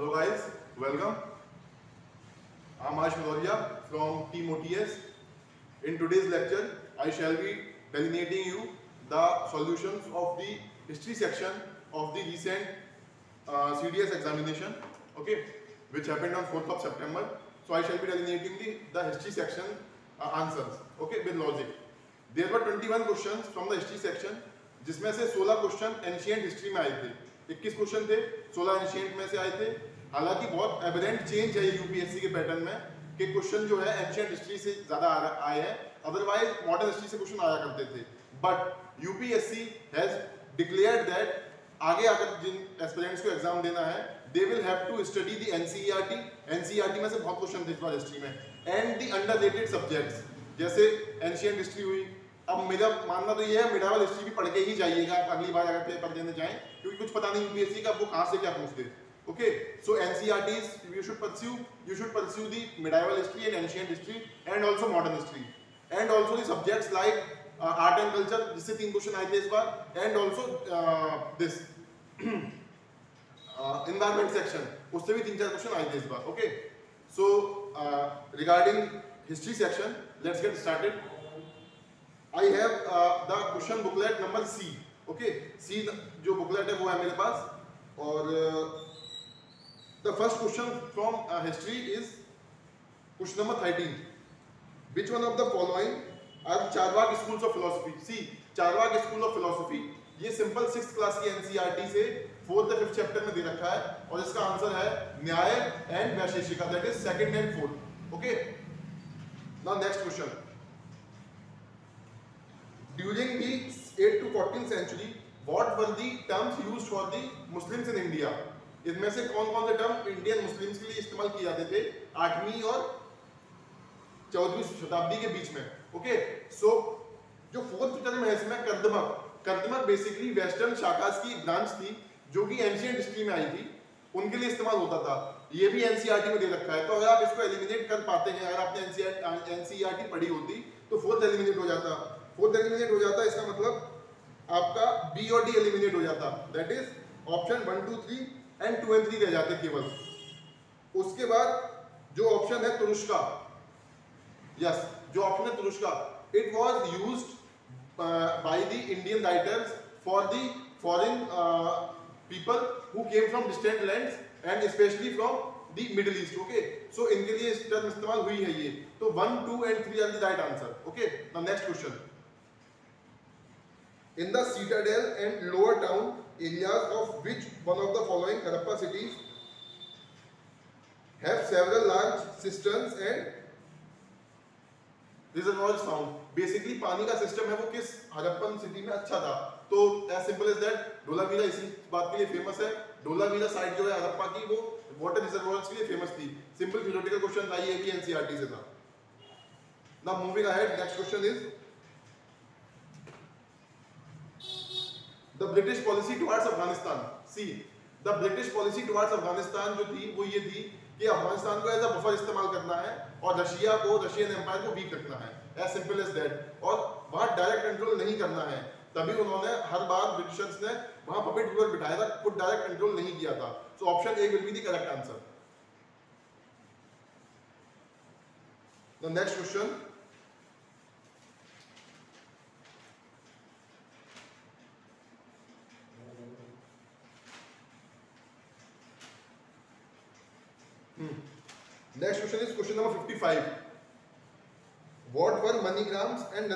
Hello guys, welcome. I'm Ash Madoria from Team OTS. In today's lecture, I shall be delineating you the solutions of the history section of the recent CDS examination, okay, which happened on 4th of September. So I shall be delineating the history section answers, okay, with logic. There were 21 questions from the history section, जिसमें से 16 question ancient history में आए थे। 21 question थे, 16 ancient में से आए थे। हालांकि बहुत एविडेंट चेंज है यूपीएससी के पैटर्न में कि क्वेश्चन जो है एंशिएंट हिस्ट्री से ज्यादा आए हैं, अदरवाइज मॉडर्न हिस्ट्री से क्वेश्चन आया करते थे। But UPSC has declared that आगे आकर जिन एस्पिरेंट्स को एग्जाम देना है, they will have to study the NCERT. NCERT में से बहुत क्वेश्चन थे इस बार हिस्ट्री में, एंड द अंडररेटेड सब्जेक्ट्स जैसे एंशिएंट हिस्ट्री हुई। अब मेरा मानना तो ये है मिडावल हिस्ट्री भी पढ़ के ही जाइएगा आप अगली बार अगर पेपर देने जाएं, क्योंकि कुछ पता नहीं यूपीएससी का वो कहां से क्या पूछते। Okay, so NCERTs you should pursue the medieval history and ancient history and also modern history and also the subjects like art and culture, जिससे 3 क्वेश्चन आए थे इस बार, and also this environment section, उससे भी 3-4 क्वेश्चन आए थे इस बार। Okay, so regarding history section let's get started. I have the question booklet number C. Okay, C जो booklet है वो है मेरे पास, और the first question from history is question number 13. Which one of the following are Charvak schools of philosophy? C. Charvak school of philosophy ये simple 6th class की NCERT से 4th या 5th चैप्टर में दे रखा है, और इसका आंसर है न्याय and Vaisheshika, that is 2nd and 4th. Okay, now next question. During the 8th to 14th century, what were the terms used for the Muslims in India? इसमें से कौन-कौन से टर्म इंडियन मुस्लिम्स के लिए इस्तेमाल किए जाते थे 8वीं और 14वीं शताब्दी के बीच में? ओके, सो जो 4th टर्म है इसमें कर्दमक बेसिकली वेस्टर्न शाखास की ब्रांच थी जो कि एंशिएंट हिस्ट्री में आई थी, उनके लिए इस्तेमाल होता था। ये भी एनसीईआरटी में दे रखा है, तो अगर आप इसको एलिमिनेट कर पाते हैं, अगर आपने एनसीईआरटी पढ़ी होती तो 4th एलिमिनेट हो जाता, 4th एलिमिनेट हो जाता, इसका मतलब आपका बी और डी एलिमिनेट हो जाता, that is option 1, 2, 3 and 2 and 3 रह जाते केवल। उसके बाद जो ऑप्शन है तुरुष्का, यस, जो ऑप्शन है Turushka, it was used by the Indian writers for the foreign people who came from distant lands and specially from the Middle East. Okay, so इनके लिए इस टर्म इस्तेमाल हुई है ये, तो 1, 2 and 3 are the right answer. Okay, now next question. In the citadel and lower town areas of which one of the following Harappa cities have several large cisterns and reservoirs found? Basically पानी का system है वो किस Harappan city में अच्छा था? तो as simple as that Dholavira इसी बात के लिए फेमस है। धोलावीरा साइड जो है हड़प्पा की वो वाटर रिजर्वॉयर्स के लिए फेमस थी। सिंपल थ्योरेटिकल क्वेश्चन था, ये भी एनसीईआरटी से था। Now moving ahead, next question is The British policy towards Afghanistan. See, the British policy towards Afghanistan जो थी वो ये थी कि अफगानिस्तान को एज अ बफर इस्तेमाल करना है और रशियन एम्पायर को वीक रखना है, एज सिंपल एज दैट, और वहाँ डायरेक्ट कंट्रोल नहीं करना है। तभी उन्होंने हर बार ब्रिटिशर्स ने वहाँ पपेट रूलर बिठाया था, खुद डायरेक्ट कंट्रोल नहीं किया था। So option A will be the correct answer. The next question, next question is question number 55. What were MoneyGrams and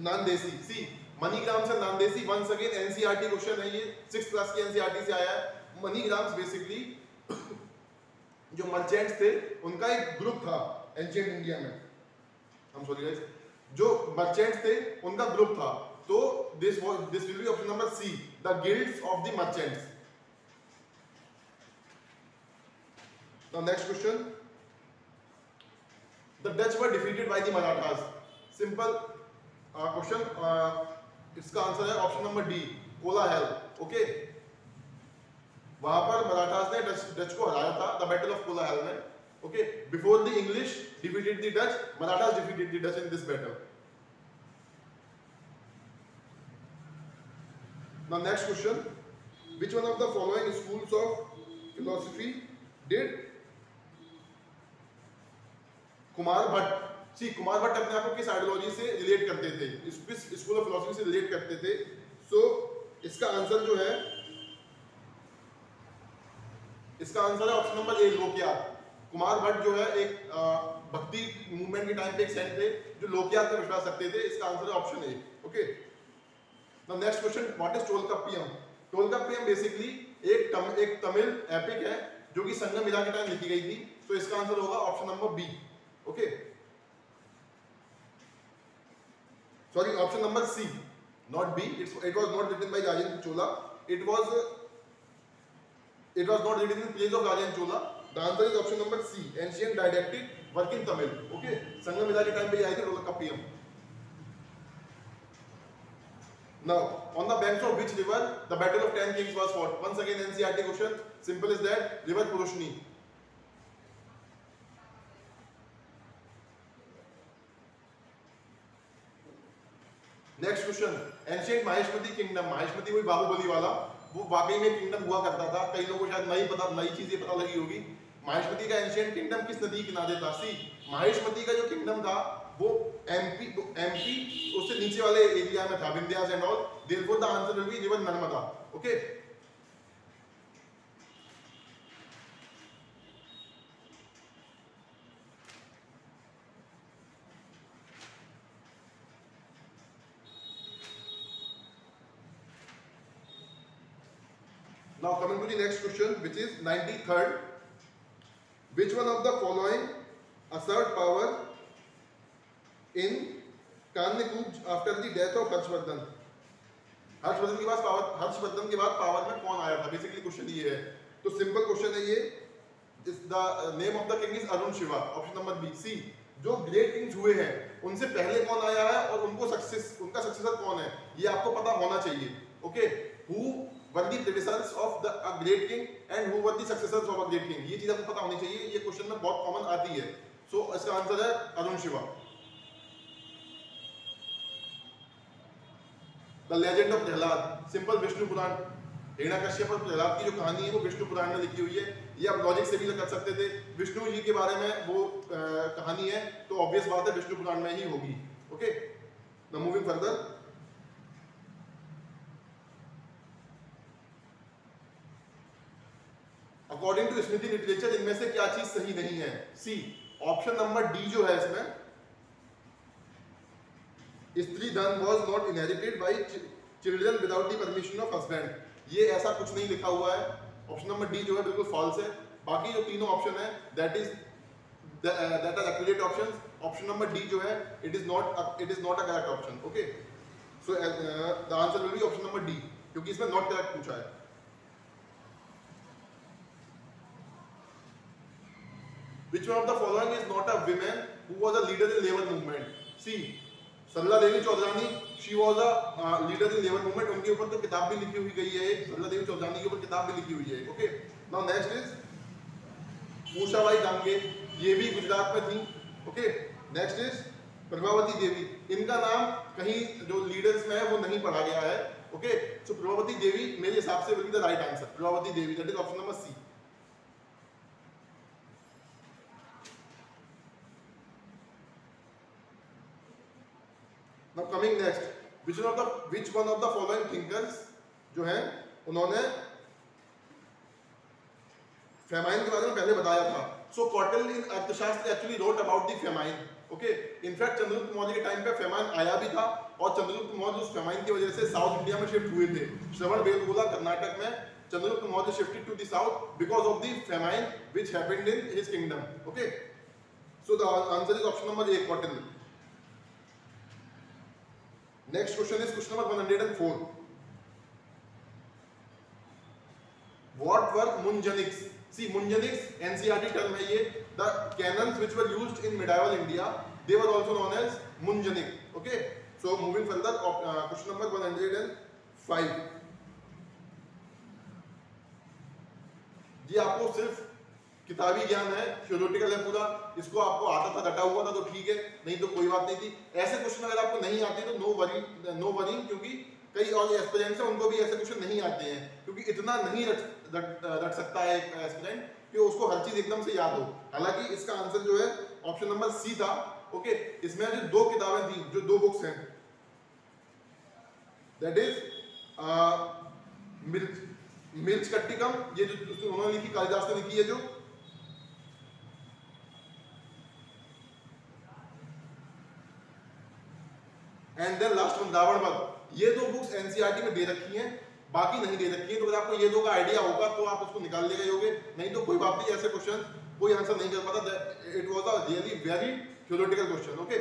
Nandesi? See, MoneyGrams and Nandesi once again NCERT question है, ये 6th class की NCERT से आया है। MoneyGrams basically जो merchants थे उनका एक ग्रुप था एंशिएंट इंडिया में, हम सॉरी गाइस, जो मर्चेंट्स थे उनका ग्रुप था, तो this will be option number C, the guilds of the merchants. Now next question. The Dutch were defeated by the Marathas. Simple question. इसका आंसर है ऑप्शन नंबर डी, कोलाहल। Okay, वहां पर मराठास ने डच को हराया था, द बैटल ऑफ कोलाहल में। Okay, before the English defeated the Dutch, Marathas defeated the Dutch in this battle. Now next question, which one of the following schools of philosophy did Kumar Bhatt, C Kumar Bhatt अपने आप को किस आइडियोलॉजी से relate करते थे, किस school of philosophy से relate करते थे? सो इसका आंसर जो है, इसका आंसर है option number A, Lokayata. Kumar Bhatt जो है एक भक्ति मूवमेंट के टाइम पे एक सेंट थे जो लोकयात में विश्वास रखते थे। इसका आंसर है option A. Okay, now next question, what is Tolkappiyam? Tolkappiyam basically एक तमिल एपिक है जो कि संगमिला के टाइम लिखी गई थी। तो इसका आंसर होगा option number B. Okay, sorry, option number C, not B. It was not written by Rajendra Chola, it was not written in place of Rajendra Chola. The answer is option number C, ancient didactic work in Tamil. Okay, संगमिला के time पे ये आए थे Tolkappiyam. Now, on the banks of which river the battle of 10 kings was fought? Once again NCERT question, simple as that, river Purushni. Next question, ancient Mahishmati kingdom, Mahishmati वही बाहुबली वाला, वो वाकई में किंगडम हुआ करता था। कई लोगों को शायद नहीं पता, नई चीजें पता लगी होगी। माहेश्मती का एंशिएंट किंगडम किस नदी के किनारे था? सी, माहेश्मती का जो किंगडम था वो एमपी उससे नीचे वाले एरिया में था, Vindhyas and all. Therefore the answer will B river Narmada. Okay, now coming to the next question, which is 93rd. Which one of the following assert power in Kanyakuj after the death of Harshvardhan? Harshvardhan के बाद power में कौन आया था? Basically question ये है। तो simple question है ये। The name of the king is Arun Shiva, option number B. C, जो ग्रेट किंग्स हुए हैं उनसे पहले कौन आया है और उनका सक्सेसर कौन है, ये आपको पता होना चाहिए। Okay, who were the predecessors of the a great king and who were the successors of a great king, ये चीज आपको पता होनी चाहिए। ये क्वेश्चन में बहुत कॉमन आती है। सो इसका आंसर है Arun Shiva. The legend of Prahlad, simple Vishnu Puran, Hiranyakashyap और प्रहलाद की जो कहानी है वो विष्णु पुराण में लिखी हुई है। ये आप लॉजिक से भी कर सकते थे, विष्णु जी के बारे में वो कहानी है तो ऑब्वियस बात है विष्णु पुराण में ही होगी। Okay, now moving further. According to smriti literature इनमें से क्या चीज सही नहीं है? सी, ऑप्शन नंबर डी जो है इसमें, स्त्री धन was not inherited by children without the permission of husband, ये ऐसा कुछ नहीं लिखा हुआ है। ऑप्शन नंबर डी जो है बिल्कुल फॉल्स है। बाकी जो तीनों ऑप्शन है that are accurate options. Option number D जो है it is not a correct option. Okay, so the answer will be option number D, क्योंकि इसमें नॉट करेक्ट पूछा है। Which one of the following is not a woman who was a leader in labor movement? See, Sarla Devi Chaudhurani, she was a leader in labor movement। उनके ऊपर तो किताब भी लिखी हुई गई है, सरला देवी चौधरानी के ऊपर किताब भी लिखी हुई है। Okay, now next is Ushabai Dange, ये भी गुजरात में थी। Okay, next is Prabhavati Devi, इनका नाम कहीं जो लीडर्स में है वो नहीं पढ़ा गया है। ओके, सो प्रभावती देवी मेरे हिसाब से will be the right answer, Prabhavati Devi, that is option number C. Now coming next, which one of the following thinkers जो हैं उन्होंने फेमाइन के बारे में पहले बताया था। So Cottle in अर्थशास्त्र actually wrote about the famine. Okay, in fact Chandragupta Maurya के टाइम पे फेमाइन आया भी था और चंद्रगुप्त मौर्य उस फेमाइन की वजह से साउथ इंडिया में शिफ्ट हुए थे। श्रवणबेलगोला कर्नाटक में Chandragupta Maurya shifted to the south because of the famine which happened in his kingdom. Okay, so the answer is option number A, Cottle. Next question is question number 104. What were Munjaniks? See, Munjaniks NCERT term है ये। The cannons which were used in medieval India, they were also known as Munjanik. Okay, so moving further, question number 105. ये आपको सिर्फ किताबी ज्ञान है, theoretical है पूरा, इसको आपको आता था, रटा हुआ था तो ठीक है, नहीं तो कोई बात नहीं थी। ऐसे क्वेश्चन अगर आपको नहीं आते तो नो वरी, क्योंकि कई और एस्पिरेंट्स हैं उनको भी ऐसे क्वेश्चन नहीं आते हैं, क्योंकि इतना नहीं रट सकता है एक एस्पिरेंट कि उसको हर चीज एकदम से याद हो। हालांकि इसका आंसर जो है ऑप्शन नंबर सी था। ओके, इसमें जो 2 किताबें थी, जो 2 बुक्स हैं, दैट इज मिर्च कट्टिकम, ये जो उन्होंने लिखी, कालिदास ने लिखी है जो, and then last one Ravana Vadha. ये 2 बुक्स एनसीईआरटी में दे रखी हैं, बाकी नहीं दे रखी है। तो अगर आपको ये 2 का आइडिया होगा तो आप उसको निकाल ले गए होगे, नहीं तो कोई बात नहीं, ऐसे क्वेश्चन कोई आंसर नहीं कर पाता। It was a really very theoretical question. Okay,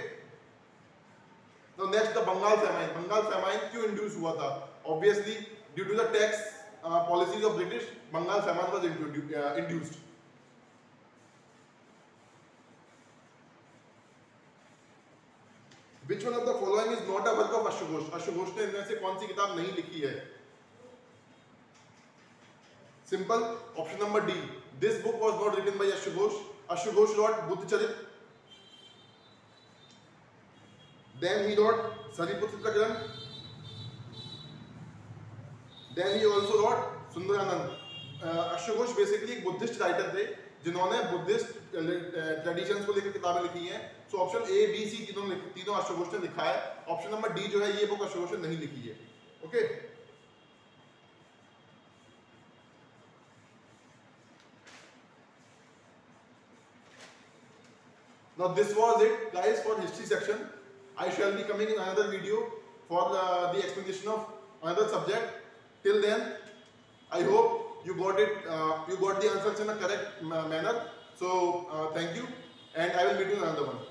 now next the Bengal famine. Bengal famine क्यों इंड्यूस हुआ था? Obviously due to the tax policies of British, Bengal famine was induced. Which one of the following is not a work of अश्वघोष? अश्वघोष ने इनमें से कौन सी किताब नहीं लिखी है? Simple, option number D. This book was not written by अश्वघोष. अश्वघोष wrote Buddhacharita, then he wrote सरिपुत्र प्रकरण, then he also wrote Sundarananda. अश्वघोष बेसिकली एक बुद्धिस्ट राइटर थे जिन्होंने बुद्धिस्ट ट्रेडिशंस को लेकर किताबें लिखी हैं। सो ऑप्शन ए, बी, सी तीनों अश्वघोष ने लिखा है। ऑप्शन नंबर डी जो है ये बुक अश्वघोष ने नहीं लिखी है। Okay, now this was it guys for history section. I shall be coming in another video for the explanation of another subject. Till then, I hope you got it, you got the answers in a correct manner. So thank you, and I will meet you in another one.